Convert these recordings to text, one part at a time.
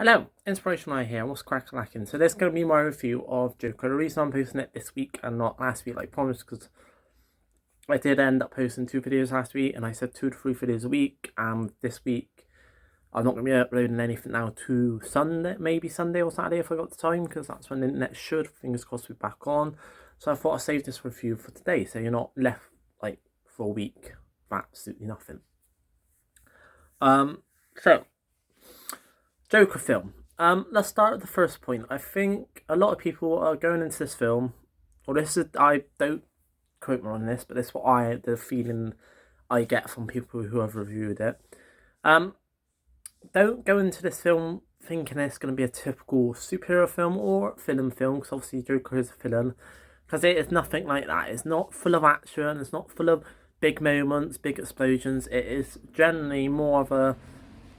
Hello, Inspirational Eye here, what's cracking lacking? So this is going to be my review of Joker. The reason I'm posting it this week and not last week like promised, because I did end up posting 2 videos last week and I said 2 to 3 videos a week. This week I'm not going to be uploading anything now to Sunday, maybe Sunday or Saturday if I got the time, because that's when the internet should, fingers crossed, be back on. So I thought I'd save this review for today, so you're not left like for a week for absolutely nothing. So Joker film. Let's start at the first point. I think a lot of people are going into this film, or I don't quote me on this, but this is the feeling I get from people who have reviewed it. Don't go into this film thinking it's going to be a typical superhero film or film, because obviously Joker is a villain, because it is nothing like that. It's not full of action, it's not full of big moments, big explosions. It is generally more of a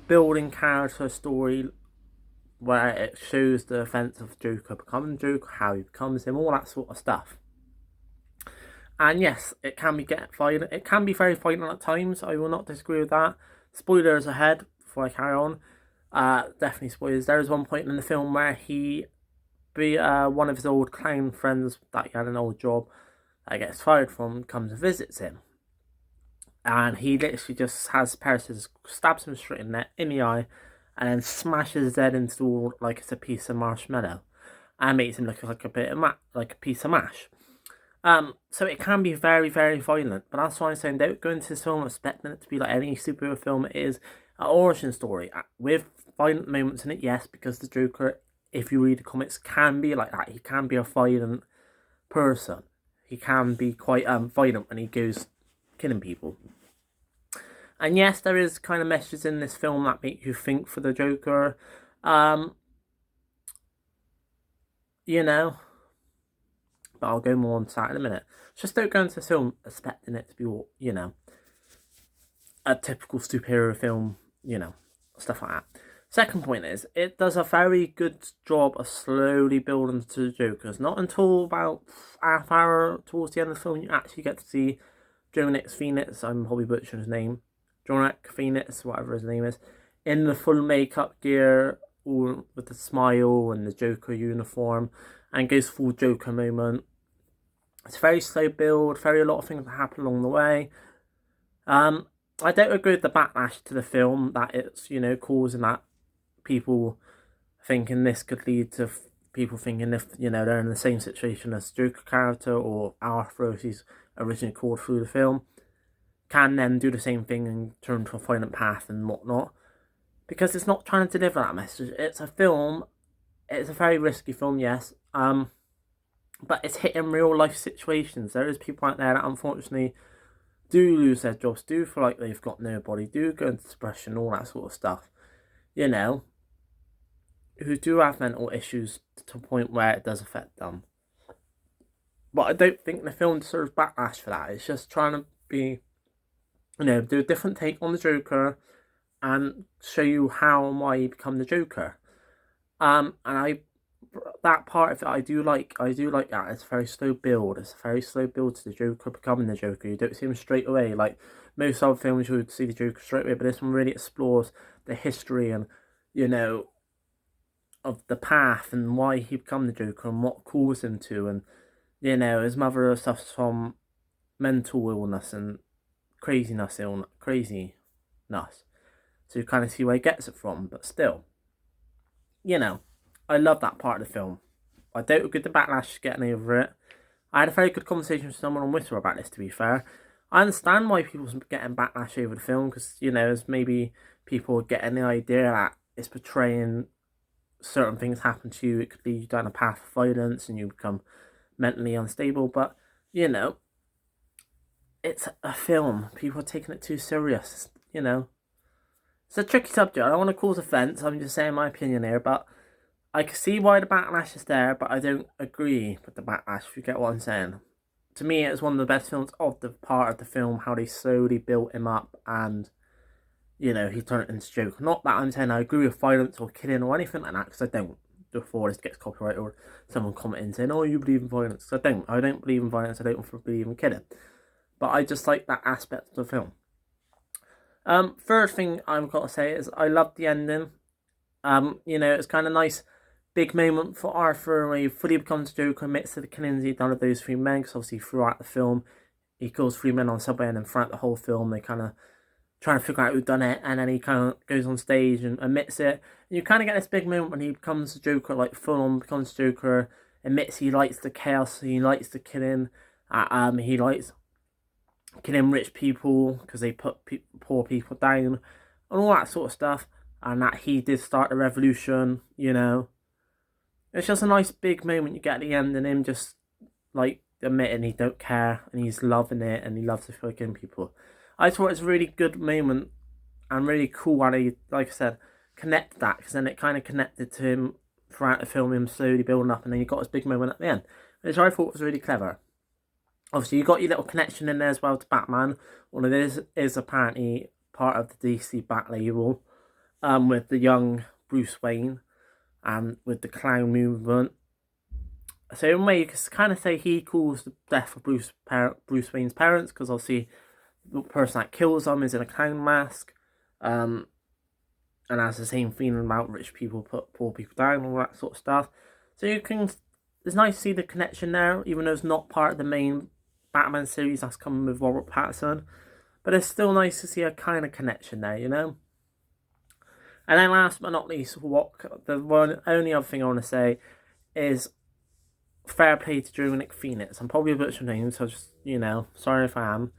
building character story where it shows the events of Joker becoming Joker, how he becomes him, all that sort of stuff. And yes, it can be violent. It can be very violent at times. I will not disagree with that. Spoilers ahead before I carry on. Definitely spoilers. There is one point in the film where one of his old clown friends that he had an old job that gets fired from comes and visits him. And he literally just has Paris stabs him straight in the eye, and then smashes his head into like it's a piece of marshmallow, and makes him look like a piece of mash. So it can be very, very violent, but that's why I'm saying don't go into this film expecting it to be like any superhero film. It is an origin story with violent moments in it, yes, because the Joker, if you read the comics, can be like that. He can be a violent person. He can be quite violent when he goes killing people. And yes, there is kind of messages in this film that make you think for the Joker. But I'll go more on that in a minute. Just don't go into this film expecting it to be, a typical superhero film, stuff like that. Second point is, it does a very good job of slowly building to the Jokers. Not until about half hour towards the end of the film you actually get to see Joaquin Phoenix, I'm probably butchering his name, Joaquin Phoenix, whatever his name is, in the full makeup gear, all with the smile and the Joker uniform, and goes full Joker moment. It's very slow build, a lot of things that happen along the way. I don't agree with the backlash to the film that it's, causing that people thinking this could lead to people thinking if, they're in the same situation as Joker character or Arthur, as he's originally called through the film, can then do the same thing and turn to a violent path and whatnot. Because it's not trying to deliver that message. It's a film, it's a very risky film, yes. But it's hitting real life situations. There is people out there that unfortunately do lose their jobs, do feel like they've got nobody, do go into depression, all that sort of stuff. Who do have mental issues to a point where it does affect them. But I don't think the film deserves backlash for that. It's just trying to be, do a different take on the Joker and show you how and why you become the Joker. That part of it I do like that. It's a very slow build. It's a very slow build to the Joker becoming the Joker. You don't see him straight away. Like most other films you would see the Joker straight away, but this one really explores the history and, of the path and why he became the Joker and what caused him to, and his mother suffers from mental illness and craziness. So you kind of see where he gets it from, but still, I love that part of the film. I don't agree with the backlash getting over it. I had a very good conversation with someone on Twitter about this, to be fair. I understand why people's getting backlash over the film, because, as maybe people getting the idea that it's portraying certain things happen to you, it could lead you down a path of violence and you become mentally unstable, but, it's a film. People are taking it too serious, It's a tricky subject. I don't want to cause offence, I'm just saying my opinion here, but I can see why the backlash is there, but I don't agree with the backlash, if you get what I'm saying. To me, it's one of the best films of the part of the film, how they slowly built him up and, he turned it into Joker. Not that I'm saying I agree with violence or killing or anything like that, because I don't, before this gets copyrighted or someone commenting saying, oh, you believe in violence. I don't believe in violence, I don't believe in killing. But I just like that aspect of the film. Third thing I've got to say is I love the ending. You know, it's kind of nice big moment for Arthur where he fully becomes Joker, admits to the killings he'd done of those three men, because obviously throughout the film he kills three men on subway, and then throughout the whole film they kind of trying to figure out who done it, and then he kind of goes on stage and admits it. And you kind of get this big moment when he becomes Joker, like full on becomes Joker, admits he likes the chaos, he likes the killing, he likes killing rich people because they put poor people down, and all that sort of stuff, and that he did start the revolution, you know. It's just a nice big moment you get at the end, and him just like admitting he don't care and he's loving it and he loves to feel killing people. I thought it was a really good moment and really cool how he, like I said, connected that, because then it kind of connected to him throughout the film, him slowly building up, and then you got his big moment at the end, which I thought was really clever. Obviously, you got your little connection in there as well to Batman. One of this is apparently part of the DC Bat label, with the young Bruce Wayne and with the clown movement. So in a way, you can kind of say he caused the death of Bruce Wayne's parents, because obviously the person that kills them is in a clown mask, and has the same feeling about rich people put poor people down, all that sort of stuff. So you can, it's nice to see the connection there, even though it's not part of the main Batman series that's coming with Robert Pattinson, but it's still nice to see a kind of connection there, you know. And then last but not least, the only other thing I want to say is fair play to Joaquin Phoenix. I'm probably butchering names, so just, you know, sorry if I am.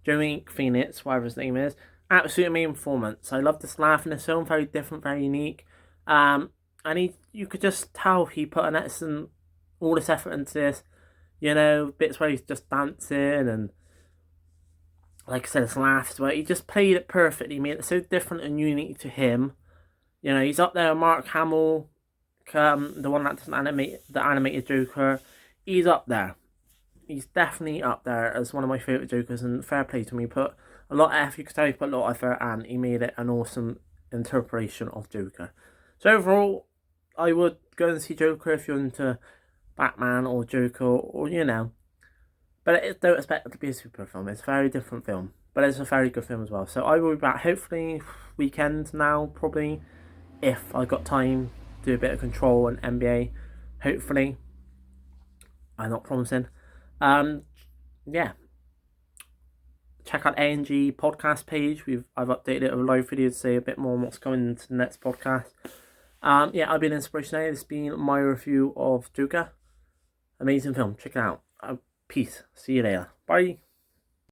Joaquin Phoenix, whatever his name is, absolutely amazing performance. I love this laugh in this film, very different, very unique. And you could just tell he put an excellent, all this effort into this. You know, bits where he's just dancing and, like I said, his laughs, where he just played it perfectly. He made it so different and unique to him. You know, he's up there with Mark Hamill, the one that doesn't the animated Joker. He's up there. He's definitely up there as one of my favourite Jokers, and fair play to him. He put a lot of effort, you could tell he put a lot of effort, and he made it an awesome interpretation of Joker. So overall, I would go and see Joker if you're into Batman or Joker, or you know. But don't expect it to be a super film. It's a very different film, but it's a very good film as well. So I will be back hopefully weekend now, probably, if I got time, do a bit of Control and NBA, hopefully. I'm not promising. Yeah. Check out ANG podcast page. I've updated it with a live video to say a bit more on what's coming into the next podcast. Yeah, I've been Inspiration A. This has been my review of Joker. Amazing film. Check it out. Peace. See you later. Bye.